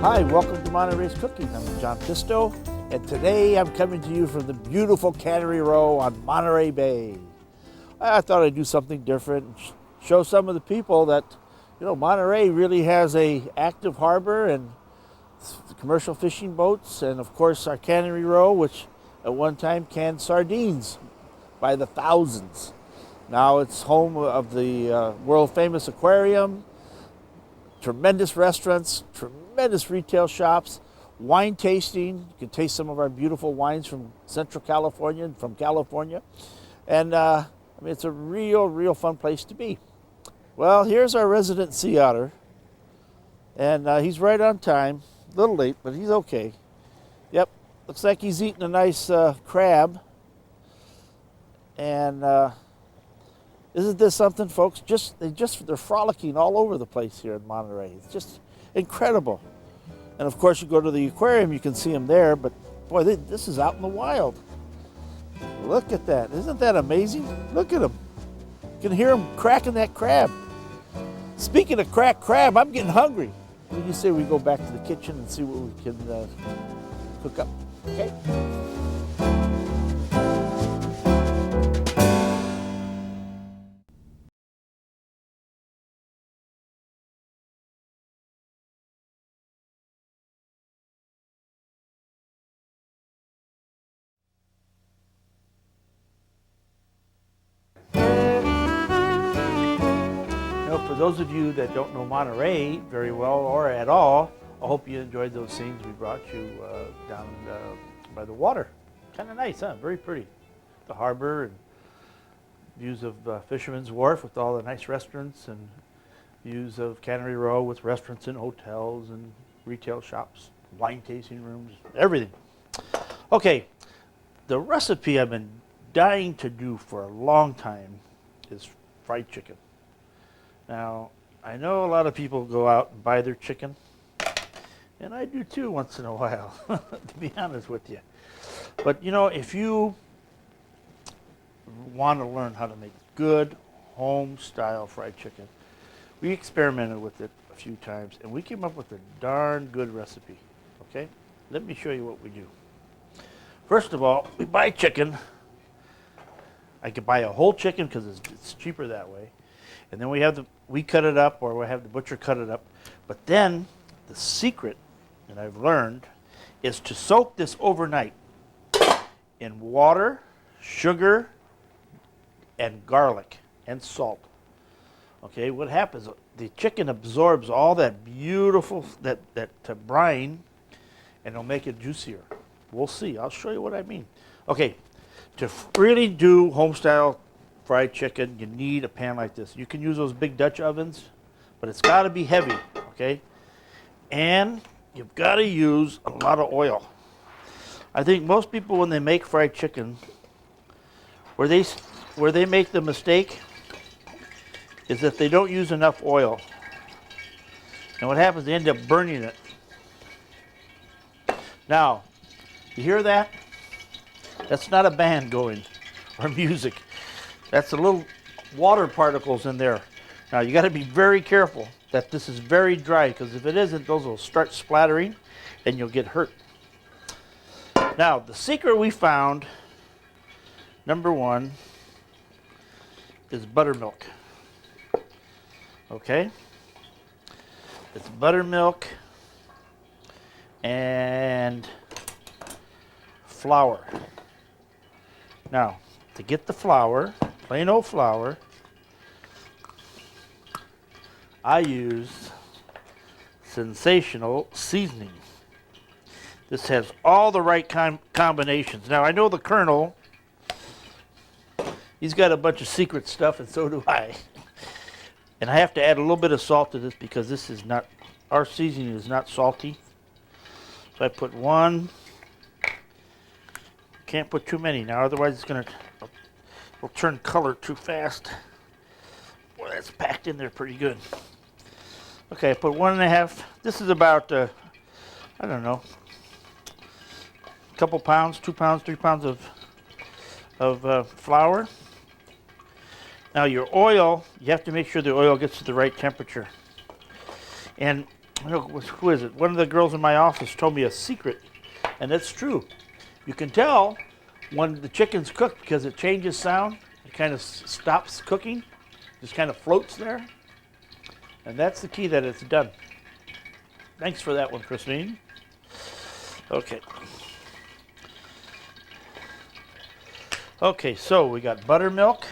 Hi, welcome to Monterey's Cooking. I'm John Pisto, and today I'm coming to you from the beautiful Cannery Row on Monterey Bay. I thought I'd do something different and show some of the people that, Monterey really has a active harbor and commercial fishing boats, and of course our Cannery Row, which at one time canned sardines by the thousands. Now it's home of the world famous aquarium, tremendous restaurants, tremendous retail shops, wine tasting. You can taste some of our beautiful wines from Central California and from California. And it's a real fun place to be. Well, here's our resident sea otter. And he's right on time. A little late, but he's okay. Yep, looks like he's eating a nice crab. And isn't this something, folks? They're frolicking all over the place here in Monterey. It's just incredible. And of course, you go to the aquarium, you can see them there, but boy, this is out in the wild. Look at that. Isn't that amazing? Look at them. You can hear them cracking that crab. Speaking of cracked crab, I'm getting hungry. What do you say we go back to the kitchen and see what we can cook up? Okay? For those of you that don't know Monterey very well or at all, I hope you enjoyed those scenes we brought you down by the water. Kind of nice, huh? Very pretty. The harbor and views of Fisherman's Wharf with all the nice restaurants, and views of Cannery Row with restaurants and hotels and retail shops, wine tasting rooms, everything. Okay, the recipe I've been dying to do for a long time is fried chicken. Now, I know a lot of people go out and buy their chicken, and I do too once in a while, to be honest with you. But if you want to learn how to make good home-style fried chicken, we experimented with it a few times, and we came up with a darn good recipe, okay? Let me show you what we do. First of all, we buy chicken. I could buy a whole chicken because it's cheaper that way. And then we cut it up, or we have the butcher cut it up. But then the secret that I've learned is to soak this overnight in water, sugar, and garlic, and salt. Okay, what happens, the chicken absorbs all that beautiful, that brine, and it'll make it juicier. We'll see, I'll show you what I mean. Okay, to really do home-style fried chicken, you need a pan like this. You can use those big Dutch ovens, but it's got to be heavy, okay? And you've got to use a lot of oil. I think most people, when they make fried chicken, where they make the mistake is that they don't use enough oil. And what happens, they end up burning it. Now, you hear that? That's not a band going, or music. That's a little water particles in there. Now you got to be very careful that this is very dry, because if it isn't, those will start splattering and you'll get hurt. Now the secret we found, number one, is buttermilk. Okay? It's buttermilk and flour. Now, to get the flour, plain old flour, I use Sensational Seasoning. This has all the right combinations. Now, I know the Colonel, he's got a bunch of secret stuff, and so do I. And I have to add a little bit of salt to this because this is not, our seasoning is not salty. So I put one. Can't put too many now, otherwise it'll turn color too fast. Boy, that's packed in there pretty good. Okay, I put 1.5. This is about, I don't know, a couple pounds, 2 pounds, 3 pounds of flour. Now your oil, you have to make sure the oil gets to the right temperature. And who is it? One of the girls in my office told me a secret, and it's true. You can tell when the chicken's cooked because it changes sound. It kind of stops cooking, just kind of floats there. And that's the key that it's done. Thanks for that one, Christine. Okay. Okay, so we got buttermilk.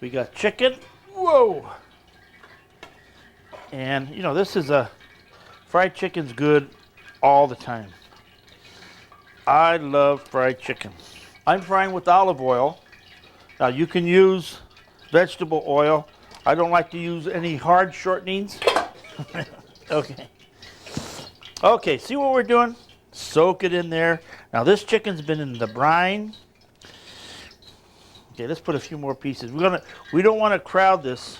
We got chicken. Whoa! And, you know, this is fried chicken's good all the time. I love fried chicken. I'm frying with olive oil. Now, you can use vegetable oil. I don't like to use any hard shortenings. Okay. Okay, see what we're doing? Soak it in there. Now, this chicken's been in the brine. Okay, let's put a few more pieces. We don't want to crowd this.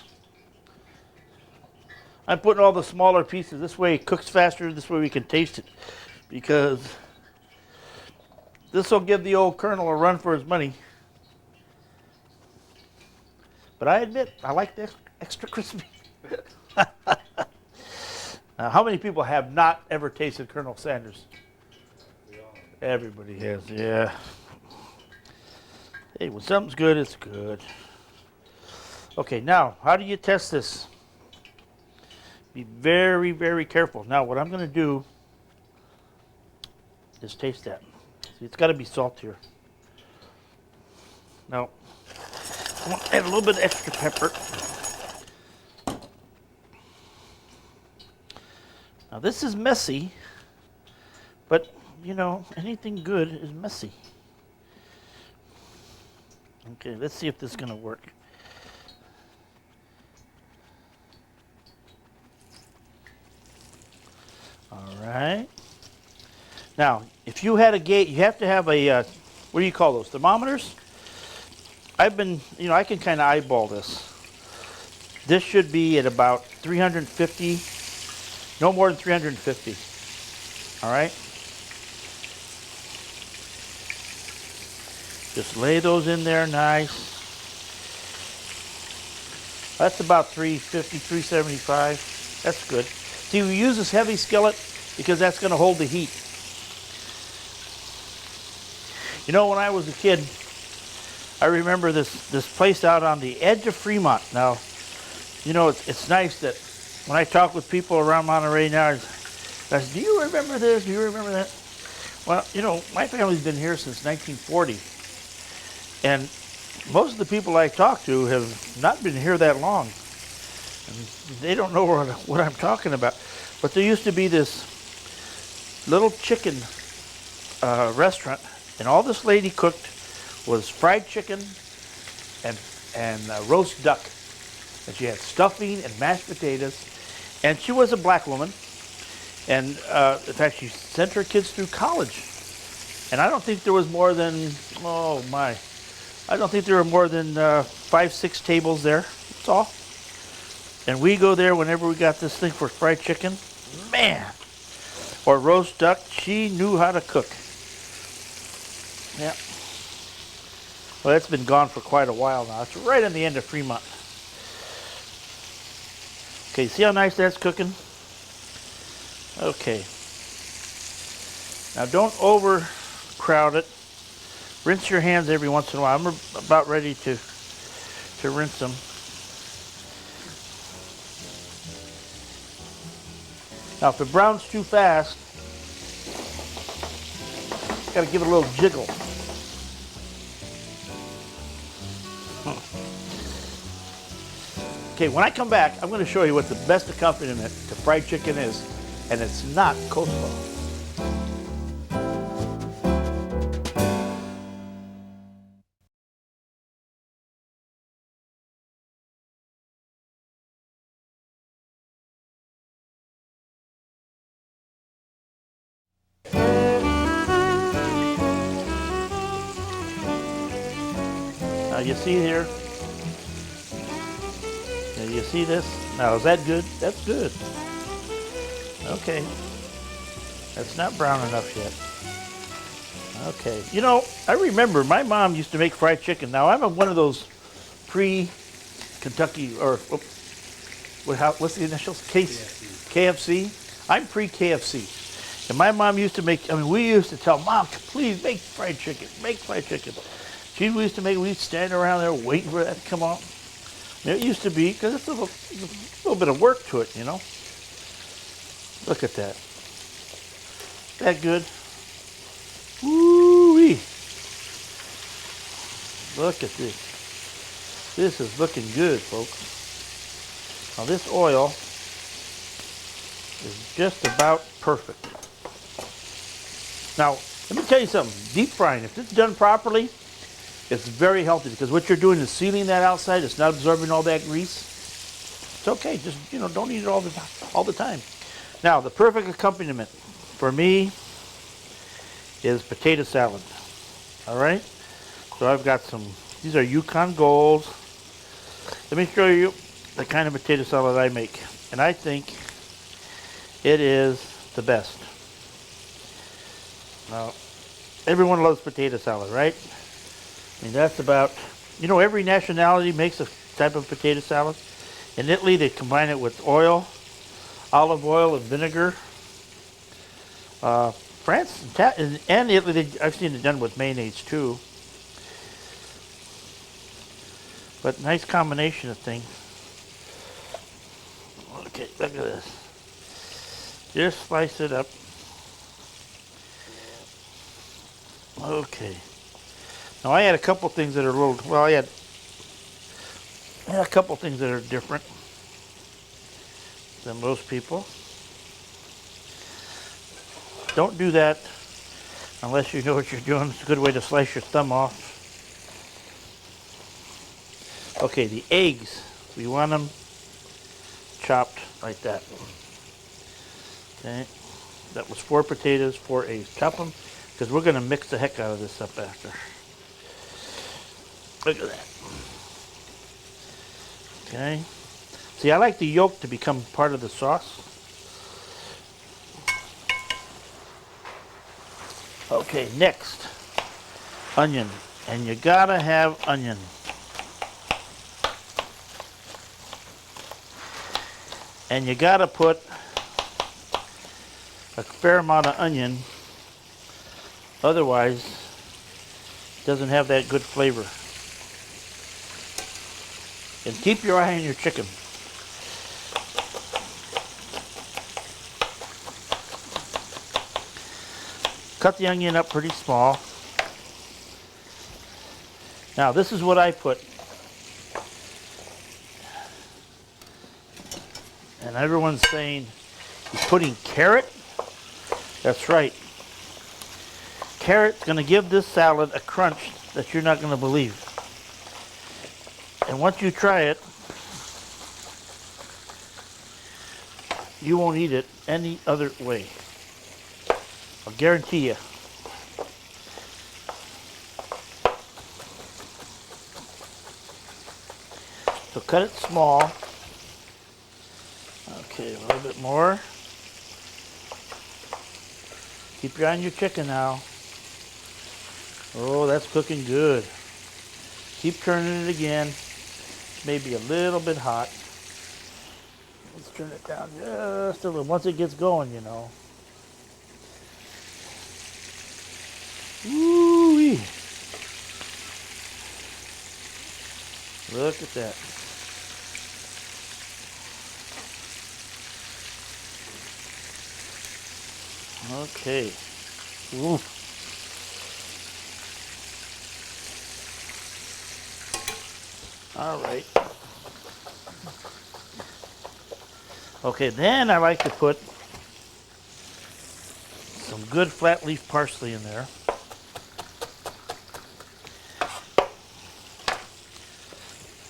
I'm putting all the smaller pieces. This way it cooks faster. This way we can taste it. Because this will give the old Colonel a run for his money. But I admit, I like the extra crispy. Now, how many people have not ever tasted Colonel Sanders? Everybody has, yeah. Hey, when something's good, it's good. Okay, now, how do you test this? Be very, very careful. Now, what I'm going to do is taste that. See, it's got to be saltier. Now, I'm going to add a little bit of extra pepper. Now, this is messy, but, you know, anything good is messy. Okay, let's see if this is going to work. All right. Now, if you had a gauge, you have to have a, what do you call those, thermometers? I've been, you know, I can kind of eyeball this. This should be at about 350, no more than 350. All right? Just lay those in there nice. That's about 350, 375. That's good. See, we use this heavy skillet because that's going to hold the heat. You know, when I was a kid, I remember this place out on the edge of Fremont. Now, you know, it's nice that when I talk with people around Monterey now, I say, do you remember this? Do you remember that? Well, you know, my family's been here since 1940. And most of the people I talk to have not been here that long. And they don't know what I'm talking about. But there used to be this little chicken restaurant, and all this lady cooked was fried chicken and roast duck. And she had stuffing and mashed potatoes. And she was a black woman. And in fact, she sent her kids through college. And I don't think there was more than, oh my, I don't think there were more than 5, 6 tables there. That's all. And we go there whenever we got this thing for fried chicken. Man, or roast duck. She knew how to cook. Yeah. Well, that's been gone for quite a while now. It's right on the end of Fremont. Okay, see how nice that's cooking? Okay. Now don't overcrowd it. Rinse your hands every once in a while. I'm about ready to rinse them. Now, if it browns too fast, got to give it a little jiggle. Okay, when I come back, I'm going to show you what the best accompaniment to fried chicken is, and it's not coleslaw. Now you see here, now you see this? Now is that good? That's good. Okay, that's not brown enough yet. Okay, you know, I remember my mom used to make fried chicken. Now I'm one of those pre-Kentucky, or What's the initials? KFC. I'm pre-KFC. And my mom used to make, I mean, we used to tell Mom, please make fried chicken, make fried chicken. She used to make, we'd stand around there waiting for that to come out. And it used to be, because it's a little bit of work to it, you know. Look at that. That good? Woo-wee. Look at this. This is looking good, folks. Now this oil is just about perfect. Now, let me tell you something. Deep frying, if it's done properly, it's very healthy because what you're doing is sealing that outside. It's not absorbing all that grease. It's okay. Just, you know, don't eat it all the time. Now, the perfect accompaniment for me is potato salad. All right? So I've got some, these are Yukon Golds. Let me show you the kind of potato salad I make. And I think it is the best. Now, everyone loves potato salad, right? I mean, that's about, you know, every nationality makes a type of potato salad. In Italy, they combine it with oil, olive oil, and vinegar. France and Italy, I've seen it done with mayonnaise too. But nice combination of things. Okay, look at this. Just slice it up. Okay. Now I had a couple things that are a little, well, I had a couple things that are different than most people. Don't do that unless you know what you're doing. It's a good way to slice your thumb off. Okay, the eggs, we want them chopped like that. Okay, that was 4 potatoes, 4 eggs. Chop them, because we're going to mix the heck out of this up after. Look at that. Okay. See, I like the yolk to become part of the sauce. Okay, next, onion. And you gotta have onion. And you gotta put a fair amount of onion, otherwise it doesn't have that good flavor. And keep your eye on your chicken. Cut the onion up pretty small. Now this is what I put. And everyone's saying, you're putting carrot? That's right. Carrot's going to give this salad a crunch that you're not going to believe. And once you try it, you won't eat it any other way. I'll guarantee you. So cut it small. Okay, a little bit more. Keep your eye on your chicken now. Oh, that's cooking good. Keep turning it again. Maybe a little bit hot. Let's turn it down just a little. Once it gets going, you know. Woo-wee. Look at that. Okay. Ooh. All right. Okay, then I like to put some good flat leaf parsley in there.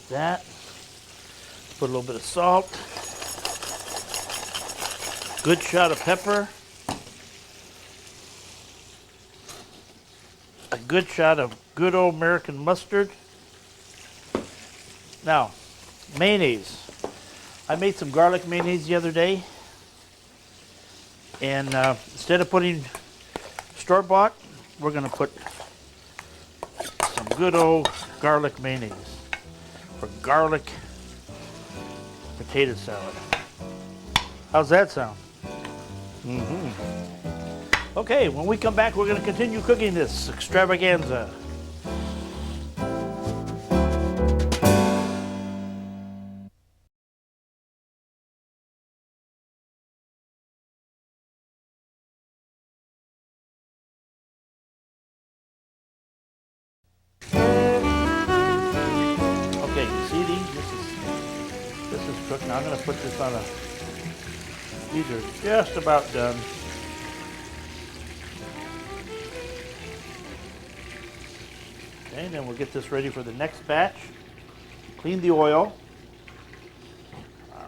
That. Put a little bit of salt. Good shot of pepper. A good shot of good old American mustard. Now, mayonnaise. I made some garlic mayonnaise the other day. And instead of putting store-bought, we're going to put some good old garlic mayonnaise. For garlic potato salad. How's that sound? Okay, when we come back, we're going to continue cooking this extravaganza. Okay, you see these? This is cooked. Now I'm going to put this on a. These are just about done. Okay, then we'll get this ready for the next batch. Clean the oil. All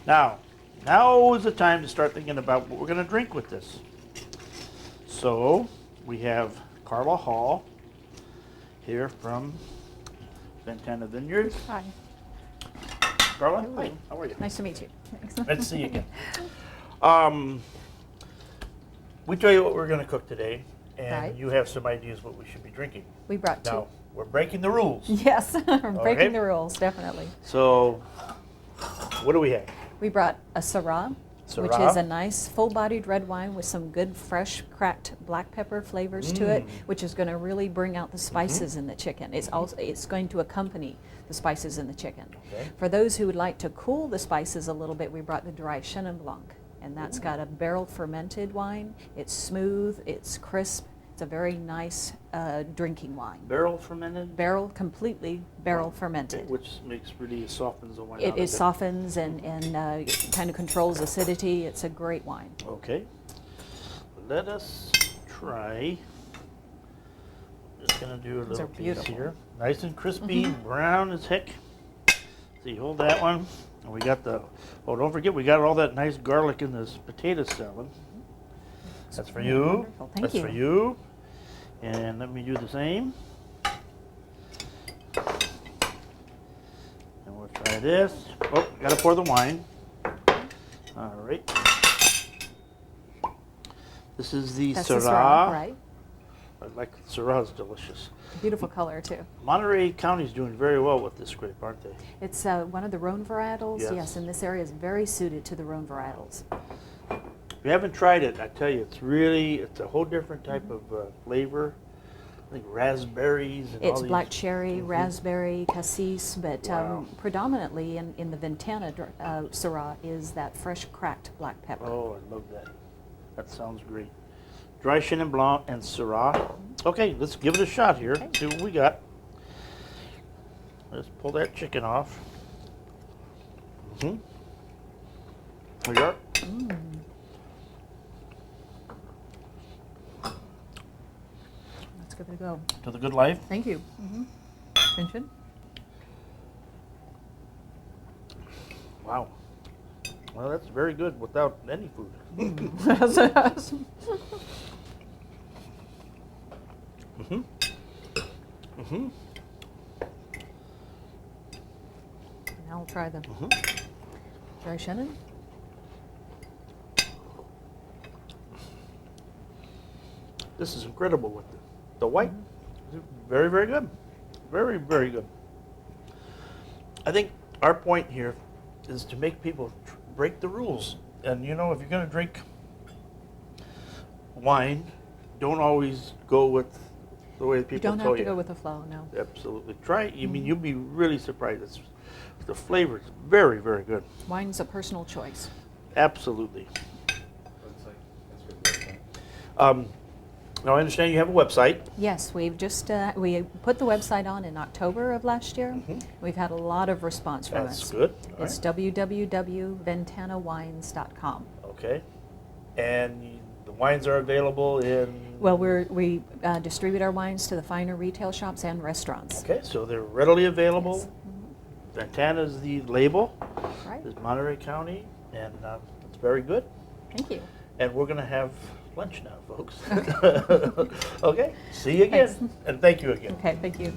right. Now is the time to start thinking about what we're going to drink with this. So we have Carla Hall here from Ventana Vineyards. Hi. Carla, hi. How are you? Nice to meet you. Thanks. Nice to see you again. We tell you what we're going to cook today, and Right. you have some ideas what we should be drinking. We brought two. Now, we're breaking the rules. Yes, we're breaking Okay. the rules, definitely. So, what do we have? We brought a Syrah, which Syrah. is a nice full-bodied red wine with some good fresh cracked black pepper flavors to it, which is going to really bring out the spices in the chicken. It's going to accompany the spices in the chicken. Okay. For those who would like to cool the spices a little bit, we brought the dry Chenin Blanc, and that's got a barrel fermented wine. It's smooth, it's crisp. It's a very nice drinking wine. Barrel fermented? Completely barrel fermented. Which really softens the wine out It a bit. softens and kind of controls acidity. It's a great wine. Okay. Let us try. Just going to do a These little are piece beautiful. here. Nice and crispy, brown as heck. See, hold that one. And we got don't forget, we got all that nice garlic in this potato salad. That's for you. Wonderful. Thank That's you. for you. And let me do the same. And we'll try this. Oh, gotta pour the wine. All right. This is the That's the Syrah. right? I like Syrah's delicious. Beautiful color too. Monterey County is doing very well with this grape, aren't they? It's one of the Rhone varietals. Yes. And this area is very suited to the Rhone varietals. If you haven't tried it, I tell you, it's a whole different type of flavor. I think raspberries and all It's these. black cherry, raspberry, cassis, but Wow. predominantly in the Ventana Syrah is that fresh cracked black pepper. Oh, I love that. That sounds great. Dry Chenin Blanc and Syrah. Okay, let's give it a shot here. Okay. See what we got. Let's pull that chicken off. There you are. Let's give it a go. To the good life. Thank you. Attention. Wow. Well, that's very good without any food. Now we'll try the dry Chenin. This is incredible with the white. Very, very good. Very, very good. I think our point here is to make people break the rules. And you know, if you're going to drink wine, don't always go with the way people You don't tell have to you. go with the flow, no. Absolutely. Try it. I mean, you'll be really surprised. The flavor is very, very good. Wine's a personal choice. Absolutely. Now, I understand you have a website. Yes, we've just we put the website on in October of last year. We've had a lot of response from That's us. good. All It's right. www.ventanawines.com. Okay. And the wines are available in... Well, we distribute our wines to the finer retail shops and restaurants. Okay, so they're readily available. Yes. Ventana is the label. Right. It's Monterey County, and it's very good. Thank you. And we're going to have lunch now, folks. Okay, see you again. Thanks. And thank you again. Okay, thank you.